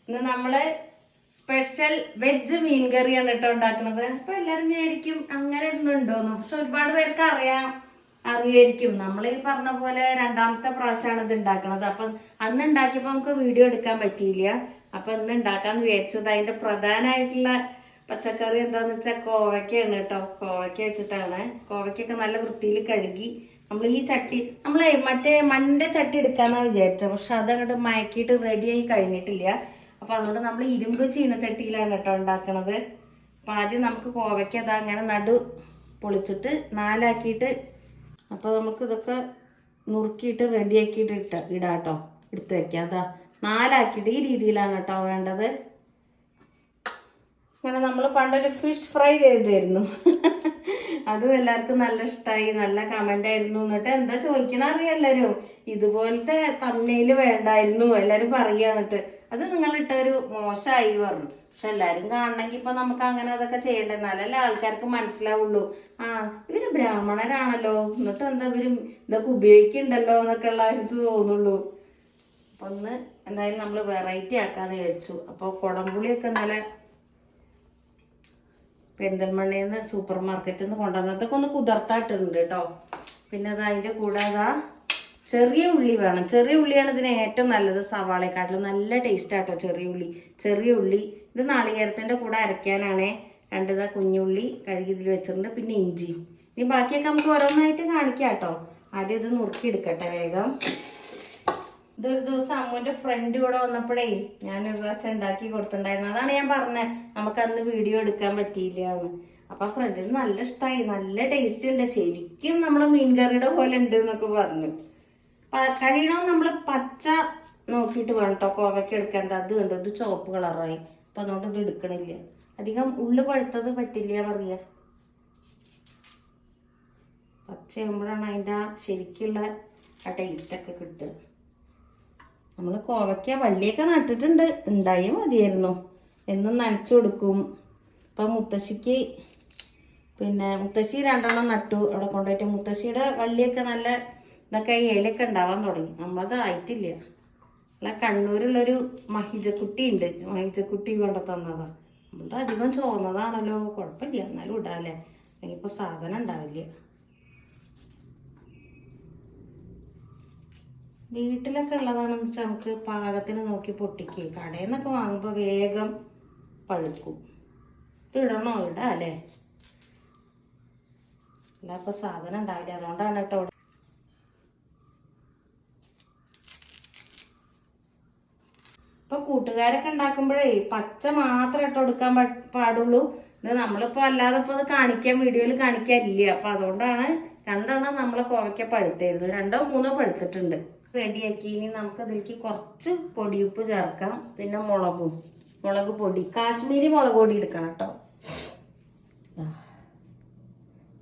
ഇന്ന് നമ്മള് special veg മീൻ കറിയാണ് കേട്ടോ ഉണ്ടാക്കുന്നത്. അപ്പൊ എല്ലാരും വിചാരിക്കും അങ്ങനെ ഒന്നുണ്ടോന്ന്. പക്ഷെ ഒരുപാട് പേർക്ക് അറിയായിരിക്കും. നമ്മൾ ഈ പറഞ്ഞ പോലെ രണ്ടാമത്തെ പ്രാവശ്യമാണ് ഇത് ഉണ്ടാക്കണത്. അപ്പൊ അന്ന് ഉണ്ടാക്കിയപ്പോ നമുക്ക് വീഡിയോ എടുക്കാൻ പറ്റിയില്ല. അപ്പൊ ഇന്ന് ഉണ്ടാക്കാന്ന് വിചാരിച്ചത്. അതിന്റെ പ്രധാനമായിട്ടുള്ള പച്ചക്കറി എന്താന്ന് വെച്ചാൽ കോവയ്ക്കാണ് കേട്ടോ. കോവയ്ക്ക വെച്ചിട്ടാണ്. കോവയ്ക്കൊക്കെ നല്ല വൃത്തിയിൽ കഴുകി നമ്മൾ ഈ ചട്ടി മറ്റേ മണ്ണിന്റെ ചട്ടി എടുക്കാന്നാ വിചാരിച്ചത്. പക്ഷെ അതങ്ങോട്ട് മയക്കിയിട്ട് റെഡിയായി കഴിഞ്ഞിട്ടില്ല. അപ്പൊ അതുകൊണ്ട് നമ്മൾ ഇരുമ്പ് ചീനച്ചട്ടിയിലാണ് കേട്ടോ ഉണ്ടാക്കണത്. അപ്പൊ ആദ്യം നമുക്ക് കോവയ്ക്ക അതാ അങ്ങനെ നടു പൊളിച്ചിട്ട് നാലാക്കിയിട്ട് അപ്പൊ നമുക്ക് ഇതൊക്കെ നുറുക്കിയിട്ട് റെഡിയാക്കിയിട്ട് ഇടാട്ടോ. എടുത്തു വെക്കാം. അതാ നാലാക്കിയിട്ട് ഈ രീതിയിലാണ് കേട്ടോ വേണ്ടത്. അങ്ങനെ നമ്മൾ പണ്ടൊരു ഫിഷ് ഫ്രൈ ചെയ്തായിരുന്നു. അതും എല്ലാവർക്കും നല്ല ഇഷ്ടമായി, നല്ല കമന്റ് ആയിരുന്നു. എന്നിട്ട് എന്താ ചോദിക്കണ അറിയാം എല്ലാരും, ഇതുപോലത്തെ തമ്മനയില് വേണ്ടായിരുന്നു എല്ലാരും പറയാ. എന്നിട്ട് അത് നിങ്ങളിട്ടൊരു മോശമായി പറഞ്ഞു. പക്ഷെ എല്ലാരും കാണണമെങ്കിൽ ഇപ്പൊ നമുക്ക് അങ്ങനെ അതൊക്കെ ചെയ്യണ്ടേ, എന്നാലല്ലേ ആൾക്കാർക്ക് മനസ്സിലാവുള്ളൂ. ആ ഇവര് ബ്രാഹ്മണരാണല്ലോ, എന്നിട്ട് എന്താ ഇവര് ഇതൊക്കെ ഉപയോഗിക്കണ്ടല്ലോ എന്നൊക്കെ ഉള്ള ഇത് തോന്നുള്ളൂ. അപ്പൊ ഒന്ന് എന്തായാലും നമ്മൾ വെറൈറ്റി ആക്കാന്ന് വിചാരിച്ചു. അപ്പൊ കുടംപുളിയൊക്കെ നല്ല പെരിന്തൽമണ്ണയിൽ നിന്ന് സൂപ്പർ മാർക്കറ്റിൽ നിന്ന് കൊണ്ടുവന്നതൊക്കെ ഒന്ന് കുതിർത്തായിട്ടുണ്ട് കേട്ടോ. പിന്നെ അത് അതിൻ്റെ കൂടെ അതാ ചെറിയ ഉള്ളി വേണം. ചെറിയ ഉള്ളിയാണ് ഇതിന് ഏറ്റവും നല്ലത്. സവാളയെക്കാട്ടിലും നല്ല ടേസ്റ്റ് ആട്ടോ ചെറിയ ഉള്ളി. ഇത് നാളികേരത്തിൻ്റെ കൂടെ അരയ്ക്കാനാണേ. രണ്ടിതാ കുഞ്ഞുള്ളി കഴുകി ഇതിൽ വെച്ചിട്ടുണ്ട്. പിന്നെ ഇഞ്ചി. ഇനി ബാക്കിയൊക്കെ നമുക്ക് ഓരോന്നായിട്ട് കാണിക്കാം കേട്ടോ. ആദ്യം ഇത് നുറുക്കിയെടുക്കട്ടെ വേഗം. ഇതൊരു ദിവസം അമ്മുവിന്റെ ഫ്രണ്ട് കൂടെ വന്നപ്പോഴേ ഞാനൊരു പ്രാവശ്യം ഉണ്ടാക്കി കൊടുത്തിട്ടുണ്ടായിരുന്നു. അതാണ് ഞാൻ പറഞ്ഞത് നമുക്ക് അന്ന് വീഡിയോ എടുക്കാൻ പറ്റിയില്ല എന്ന്. അപ്പൊ ഫ്രണ്ടിന് നല്ല ഇഷ്ടമായി, നല്ല ടേസ്റ്റ് ഉണ്ട്, ശരിക്കും നമ്മളെ മീൻ കറിയുടെ പോലെ ഉണ്ട് എന്നൊക്കെ പറഞ്ഞു. കഴിയണോ നമ്മള് പച്ച നോക്കിയിട്ട് വേണം കേട്ടോ കോവയ്ക്ക് എടുക്കേണ്ട. അത് കണ്ടോ, ഇത് ചുവപ്പ് കളറായി. അപ്പൊ അതുകൊണ്ട് ഇത് എടുക്കണില്ല. അധികം ഉള്ളു പഴുത്തത് പറ്റില്ല പറയാ. പച്ചയാകുമ്പോഴാണ് അതിൻ്റെ ശരിക്കുള്ള ആ ടേസ്റ്റൊക്കെ കിട്ടുക. നമ്മൾ കോവയ്ക്ക വള്ളിയൊക്കെ നട്ടിട്ടുണ്ട്, ഉണ്ടായേ മതിയായിരുന്നു. എന്നും നനച്ചു കൊടുക്കും. ഇപ്പം മുത്തശ്ശിക്ക് മുത്തശ്ശി 2 നട്ടു അവിടെ കൊണ്ടുപോയിട്ട്. മുത്തശ്ശിയുടെ വള്ളിയൊക്കെ നല്ല ഇതൊക്കെ ഇലയൊക്കെ ഉണ്ടാവാൻ തുടങ്ങി. നമ്മളത് ആയിട്ടില്ല. അല്ല കണ്ണൂരുള്ളൊരു മഹിജക്കുട്ടി ഉണ്ട്, മഹിജക്കുട്ടി കൊണ്ട് തന്നതാ. നമ്മളുടെ അധികം ചോന്നതാണല്ലോ, കുഴപ്പമില്ല എന്നാലും ഇടാല്ലേ, ഇനിയിപ്പോൾ സാധനം ഉണ്ടാവില്ല. വീട്ടിലൊക്കെ ഉള്ളതാണെന്ന് വെച്ചാൽ നമുക്ക് പാകത്തിന് നോക്കി പൊട്ടിക്കുക. കടയിൽ നിന്നൊക്കെ വാങ്ങുമ്പോൾ വേഗം പഴുക്കും. ഇത് ഇടണോ ഇടാം അല്ലേ, അല്ല അപ്പോൾ സാധനം ഉണ്ടാവില്ല. അതുകൊണ്ടാണ് കേട്ടോ. ഇപ്പൊ കൂട്ടുകാരൊക്കെ ഉണ്ടാക്കുമ്പോഴേ പച്ച മാത്രം ഇട്ട് കൊടുക്കാൻ പാടുള്ളൂ. ഇത് നമ്മളിപ്പോൾ അല്ലാതെ ഇപ്പോൾ അത് കാണിക്കാൻ വീഡിയോയിൽ കാണിക്കാനില്ല. അപ്പം അതുകൊണ്ടാണ് 2 നമ്മളെ കോവയ്ക്ക പഴുത്തായിരുന്നു. 2 or 3 പഴുത്തിട്ടുണ്ട്. റെഡിയാക്കി. ഇനി നമുക്ക് ഇതിലേക്ക് കുറച്ച് പൊടിയുപ്പ് ചേർക്കാം. പിന്നെ മുളക് പൊടി, കാശ്മീരി മുളക് പൊടി എടുക്കണം കേട്ടോ.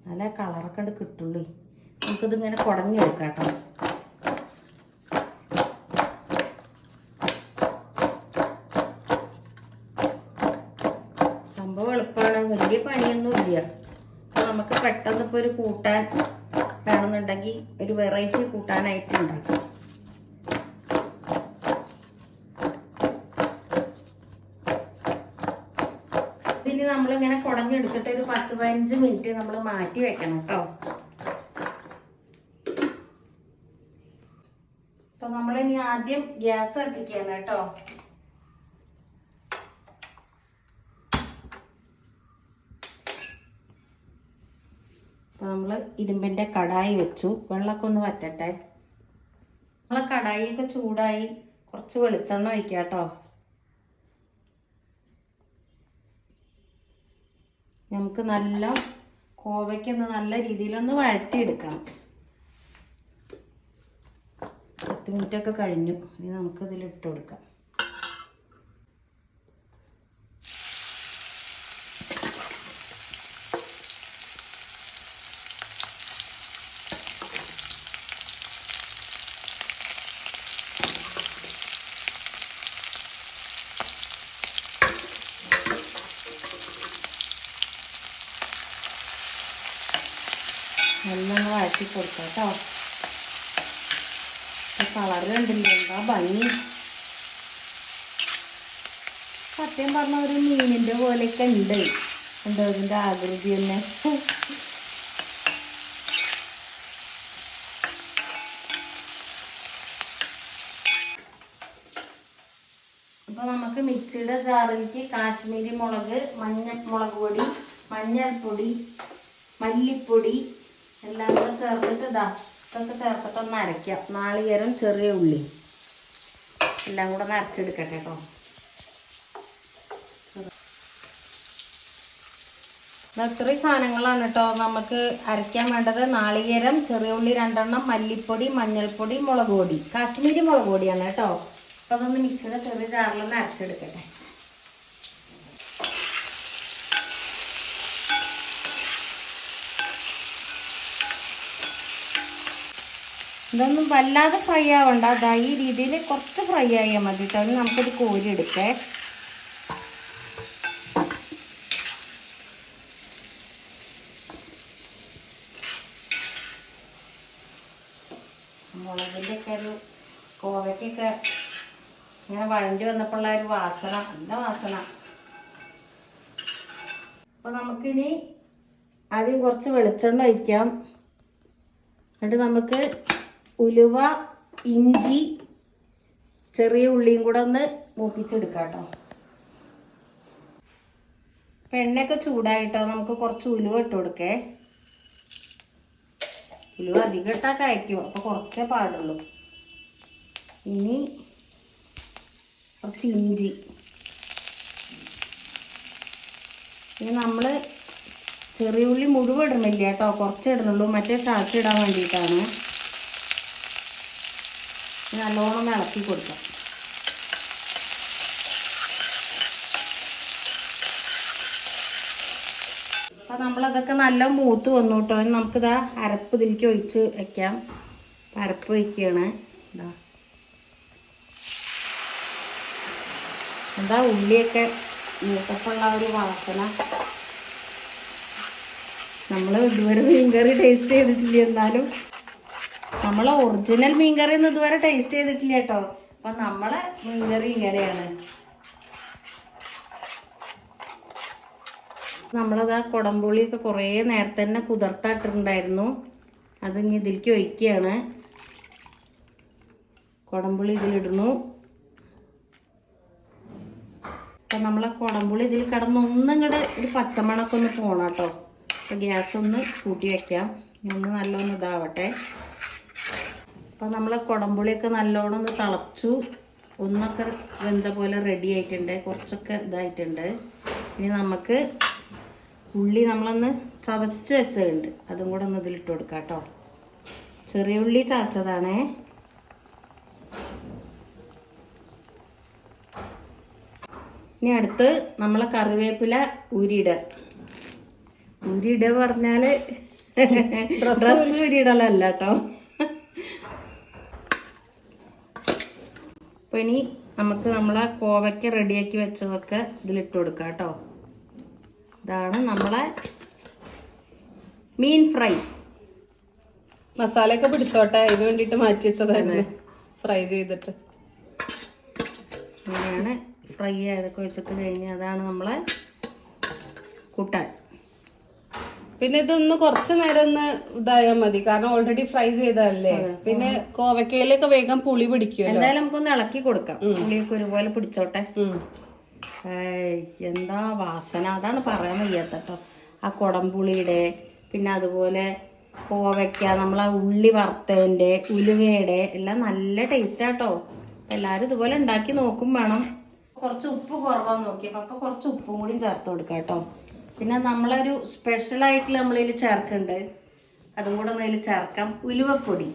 നല്ല കളറൊക്കെ ഉണ്ട് കിട്ടുള്ളൂ. നമുക്കിതിങ്ങനെ കുടഞ്ഞെടുക്കാം കേട്ടോ. സംഭവം എളുപ്പമാണ്, വലിയ പണിയൊന്നും ഇല്ല. അപ്പോൾ നമുക്ക് പെട്ടെന്ന് ഇപ്പോൾ ഒരു കൂട്ടാൻ വേണമെന്നുണ്ടെങ്കിൽ ഒരു വെറൈറ്റി കൂട്ടാനായിട്ട് ഉണ്ടാക്കാം. ഇതിന് നമ്മളിങ്ങനെ കുടഞ്ഞെടുത്തിട്ട് ഒരു 10-15 മിനിറ്റ് നമ്മൾ മാറ്റി വെക്കണം കേട്ടോ. അപ്പൊ നമ്മളിനി ആദ്യം ഗ്യാസ് കത്തിക്കണം കേട്ടോ. അപ്പൊ നമ്മള് ഇരുമ്പിന്റെ കടായി വെച്ചു. വെള്ളമൊക്കെ ഒന്ന് വറ്റട്ടെ. നമ്മളെ കടായിയൊക്കെ ചൂടായി. കുറച്ച് വെളിച്ചെണ്ണ ഒഴിക്കാം കേട്ടോ. നമുക്ക് നല്ല കോവയ്ക്കൊന്ന് നല്ല രീതിയിലൊന്ന് വഴറ്റിയെടുക്കണം. 10 മിനിറ്റൊക്കെ കഴിഞ്ഞു. ഇനി നമുക്ക് ഇതിലിട്ട് കൊടുക്കാം. നല്ലൊന്ന് വഴറ്റി കൊടുക്കാം കേട്ടോ. കളർ കണ്ടില്ല, എന്താ ഭംഗി. സത്യം പറഞ്ഞ ഒരു മീനിൻ്റെ പോലെയൊക്കെ ഉണ്ട്. എന്തോ ഇതിൻ്റെ ആകൃതി തന്നെ. അപ്പോൾ നമുക്ക് മിക്സിയുടെ ജാറിലേക്ക് കാശ്മീരി മുളക്, മുളക് പൊടി, മഞ്ഞൾപ്പൊടി, മല്ലിപ്പൊടി എല്ലാം കൂടെ ചേർത്തിട്ട് ഇതൊക്കെ ചേർത്തിട്ട് ഒന്ന് അരയ്ക്കാം. നാളികേരം, ചെറിയ ഉള്ളി എല്ലാം കൂടെ ഒന്ന് അരച്ചെടുക്കട്ടെ കേട്ടോ. ഇത്രയും സാധനങ്ങളാണ് കേട്ടോ നമുക്ക് അരയ്ക്കാൻ വേണ്ടത്. നാളികേരം, ചെറിയ ഉള്ളി 2 എണ്ണം, മല്ലിപ്പൊടി, മഞ്ഞൾപ്പൊടി, മുളക് പൊടി, കാശ്മീരി മുളക് പൊടിയാണ് കേട്ടോ. അപ്പോൾ അതൊന്ന് മിക്സിയുടെ ചെറിയ ജാറിലൊന്ന് അരച്ചെടുക്കട്ടെ. ഇതൊന്നും വല്ലാതെ ഫ്രൈ ആവണ്ട. അതാ ഈ രീതിയിൽ കുറച്ച് ഫ്രൈ ആയാൽ മതി കേട്ടോ. ഇനി നമുക്കിത് കോരി എടുക്കേ. മുളകിൻ്റെ ഒക്കെ ഒരു കോവയ്ക്കൊക്കെ ഇങ്ങനെ വഴണ്ടി വന്നപ്പോഴുള്ള ഒരു വാസന, നല്ല വാസന. അപ്പോൾ നമുക്കിനി ആദ്യം കുറച്ച് വെളിച്ചെണ്ണ ഒഴിക്കാം. എന്നിട്ട് നമുക്ക് ഉലുവ, ഇഞ്ചി, ചെറിയ ഉള്ളിയും കൂടെ ഒന്ന് മൂപ്പിച്ചെടുക്കാം കേട്ടോ. അപ്പം എണ്ണയൊക്കെ ചൂടായിട്ടോ. നമുക്ക് കുറച്ച് ഉലുവ ഇട്ട് കൊടുക്കേ. ഉലുവ അധികം ഇട്ടാൽ കഴിക്കും, അപ്പോൾ കുറച്ചേ പാടുള്ളൂ. ഇനി കുറച്ച് ഇഞ്ചി. ഇനി നമ്മൾ ചെറിയ ഉള്ളി മുഴുവൻ ഇടുന്നില്ല കേട്ടോ, കുറച്ച് ഇടുന്നുള്ളൂ. മറ്റേ ചാച്ചിടാൻ വേണ്ടിയിട്ടാണ്. നല്ലോണം ഇളക്കി കൊടുക്കാം. അപ്പം നമ്മളതൊക്കെ നല്ല മൂത്ത് വന്നു കേട്ടോ. നമുക്കിതാ അരപ്പ് ഇതിലേക്ക് ഒഴിച്ച് വയ്ക്കാം. അരപ്പ് വയ്ക്കുകയാണ്. എന്താ ഉള്ളിയൊക്കെ മൂത്തപ്പുള്ള ഒരു വാസന. നമ്മൾ ഇതുവരെ മീൻകറി ടേസ്റ്റ് ചെയ്തിട്ടില്ല. എന്നാലും നമ്മളെ ഒറിജിനൽ മീൻകറി ഒന്നും ഇതുവരെ ടേസ്റ്റ് ചെയ്തിട്ടില്ല കേട്ടോ. അപ്പം നമ്മളെ മീൻകറി ഇങ്ങനെയാണ്. നമ്മളതാ കുടംപുളിയൊക്കെ കുറേ നേരത്തെ തന്നെ കുതിർത്തായിട്ടുണ്ടായിരുന്നു. അത് ഇനി ഇതിലേക്ക് ഒഴിക്കുകയാണ്. കുടംപുളി ഇതിലിടുന്നു. അപ്പം നമ്മളെ കുടംപുളി ഇതിൽ കിടന്ന് ഒന്നിങ്ങോട്ട് ഒരു പച്ചമണൊക്കെ ഒന്ന് പോകണം കേട്ടോ. അപ്പം ഗ്യാസ് ഒന്ന് കൂട്ടി വയ്ക്കാം. ഒന്ന് നല്ലോണം ഇതാവട്ടെ. അപ്പം നമ്മളെ കുടംപുളിയൊക്കെ നല്ലോണം ഒന്ന് തിളച്ചു. ഒന്നൊക്കെ വെന്ത പോലെ റെഡി ആയിട്ടുണ്ട്. കുറച്ചൊക്കെ ഇതായിട്ടുണ്ട്. ഇനി നമുക്ക് ഉള്ളി നമ്മളൊന്ന് ചതച്ച് വെച്ചതുണ്ട്, അതും കൂടെ ഒന്ന് ഇതിലിട്ട് കൊടുക്കാം കേട്ടോ. ചെറിയ ഉള്ളി ചതച്ചതാണേ. ഇനി അടുത്ത് നമ്മളെ കറിവേപ്പില ഊരിയിടുക. ഊരിയിടുക പറഞ്ഞാൽ ഡ്രസ്സ് ഊരിയിടലല്ല കേട്ടോ. അപ്പോൾ ഇനി നമുക്ക് നമ്മളെ കോവയ്ക്ക റെഡിയാക്കി വെച്ചതൊക്കെ ഇതിലിട്ട് കൊടുക്കാം കേട്ടോ. ഇതാണ് നമ്മളെ മീൻ ഫ്രൈ. മസാലയൊക്കെ പിടിച്ചോട്ടെ, അതിന് വേണ്ടിയിട്ട് മാറ്റി വെച്ചതായിരുന്നു ഫ്രൈ ചെയ്തിട്ട്. അങ്ങനെയാണ് ഫ്രൈ ആയതൊക്കെ വെച്ചിട്ട് കഴിഞ്ഞാൽ അതാണ് നമ്മളെ കൂട്ടാൻ. പിന്നെ ഇതൊന്ന് കുറച്ച് നേരം ഒന്ന് ഇതായാൽ മതി, കാരണം ഓൾറെഡി ഫ്രൈ ചെയ്തതല്ലേ. പിന്നെ കോവക്കയിലൊക്കെ വേഗം പുളി പിടിക്കും. എന്തായാലും നമുക്കൊന്ന് ഇളക്കി കൊടുക്കാം. പുളിയൊക്കെ ഒരുപോലെ പിടിച്ചോട്ടെ. എന്താ വാസന, അതാണ് പറയാൻ വയ്യാത്തട്ടോ. ആ കുടംപുളിയുടെ, പിന്നെ അതുപോലെ കോവയ്ക്ക, നമ്മളെ ഉള്ളി വറുത്തതിൻ്റെ, ഉലുവയുടെ എല്ലാം നല്ല ടേസ്റ്റാട്ടോ. എല്ലാവരും ഇതുപോലെ ഉണ്ടാക്കി നോക്കും വേണം. കുറച്ച് ഉപ്പ് കുറവാന്ന് നോക്കിയപ്പോൾ അപ്പോൾ കുറച്ച് ഉപ്പും കൂടി ചേർത്ത് കൊടുക്കാം കേട്ടോ. പിന്നെ നമ്മളൊരു സ്പെഷ്യലായിട്ടുള്ള നമ്മളിതിൽ ചേർക്കുന്നുണ്ട്, അതും കൂടെ ഒന്ന് അതിൽ ചേർക്കാം. ഉലുവപ്പൊടി.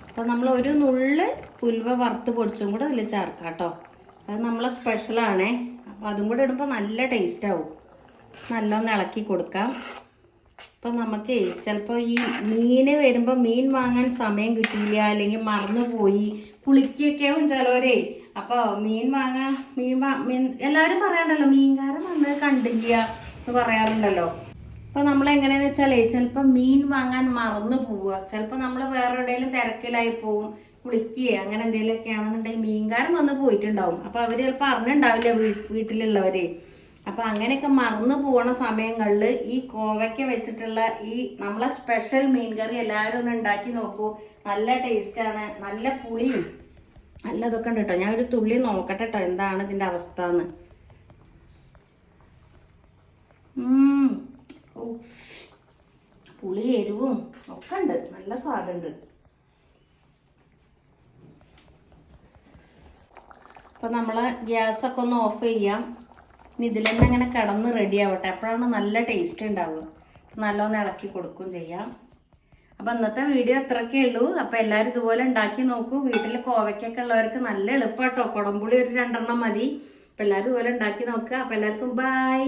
അപ്പോൾ നമ്മൾ ഒരു നുള്ള് ഉലുവ വറുത്ത് പൊടിച്ചും കൂടെ അതിൽ ചേർക്കാം കേട്ടോ. അത് നമ്മളെ സ്പെഷ്യലാണേ. അപ്പോൾ അതും കൂടെ ഇടുമ്പോൾ നല്ല ടേസ്റ്റ് ആവും. നല്ലൊന്ന് ഇളക്കി കൊടുക്കാം. അപ്പം നമുക്ക് ചിലപ്പോൾ ഈ മീൻ വരുമ്പോൾ മീൻ വാങ്ങാൻ സമയം കിട്ടിയില്ല, അല്ലെങ്കിൽ മറന്നു പോയി, പുളിക്കൊക്കെ ആവും ചിലവരെ. അപ്പോൾ മീൻ വാങ്ങാൻ എല്ലാവരും പറയാറുണ്ടല്ലോ, മീൻകാരൻ വന്നത് കണ്ടില്ല എന്ന് പറയാറുണ്ടല്ലോ. അപ്പോൾ നമ്മളെങ്ങനെയാണെന്ന് വെച്ചാലേ ചിലപ്പോൾ മീൻ വാങ്ങാൻ മറന്നു പോവുക, ചിലപ്പോൾ നമ്മൾ വേറെ എവിടെയെങ്കിലും തിരക്കിലായി പോവും, കുളിക്കുകയോ അങ്ങനെ എന്തെങ്കിലുമൊക്കെ ആണെന്നുണ്ടെങ്കിൽ മീൻകാരൻ വന്ന് പോയിട്ടുണ്ടാവും. അപ്പോൾ അവർ ചിലപ്പോൾ അറിഞ്ഞിട്ടുണ്ടാവില്ല വീട്ടിലുള്ളവരെ. അപ്പം അങ്ങനെയൊക്കെ മറന്നു പോണ സമയങ്ങളിൽ ഈ കോവയ്ക്ക വെച്ചിട്ടുള്ള ഈ നമ്മളെ സ്പെഷ്യൽ മീൻ കറി എല്ലാവരും ഒന്ന് ഉണ്ടാക്കി നോക്കൂ. നല്ല ടേസ്റ്റാണ്, നല്ല പുളിയും നല്ല ഇതൊക്കെ ഉണ്ട് കേട്ടോ. ഞാൻ ഒരു തുള്ളി നോക്കട്ടെ കേട്ടോ എന്താണ് ഇതിൻ്റെ അവസ്ഥ എന്ന്. പുളി എരിവും ഒക്കെ ഉണ്ട്, നല്ല സ്വാദുണ്ട്. അപ്പം നമ്മൾ ഗ്യാസൊക്കെ ഒന്ന് ഓഫ് ചെയ്യാം. ഇനി ഇതിൽ തന്നെ ഇങ്ങനെ കിടന്ന് റെഡി ആവട്ടെ, അപ്പോഴാണ് നല്ല ടേസ്റ്റ് ഉണ്ടാവുക. നല്ലോണം ഇളക്കി കൊടുക്കുകയും ചെയ്യാം. അപ്പം ഇന്നത്തെ വീഡിയോ ഇത്രയൊക്കെ ഉള്ളൂ. അപ്പം എല്ലാവരും ഇതുപോലെ ഉണ്ടാക്കി നോക്കൂ. വീട്ടിൽ കോവയ്ക്കൊക്കെ ഉള്ളവർക്ക് നല്ല എളുപ്പം കേട്ടോ. കുടംപുളി ഒരു 2 മതി. അപ്പം എല്ലാവരും ഇതുപോലെ ഉണ്ടാക്കി നോക്കുക. അപ്പം എല്ലാവർക്കും ബൈ.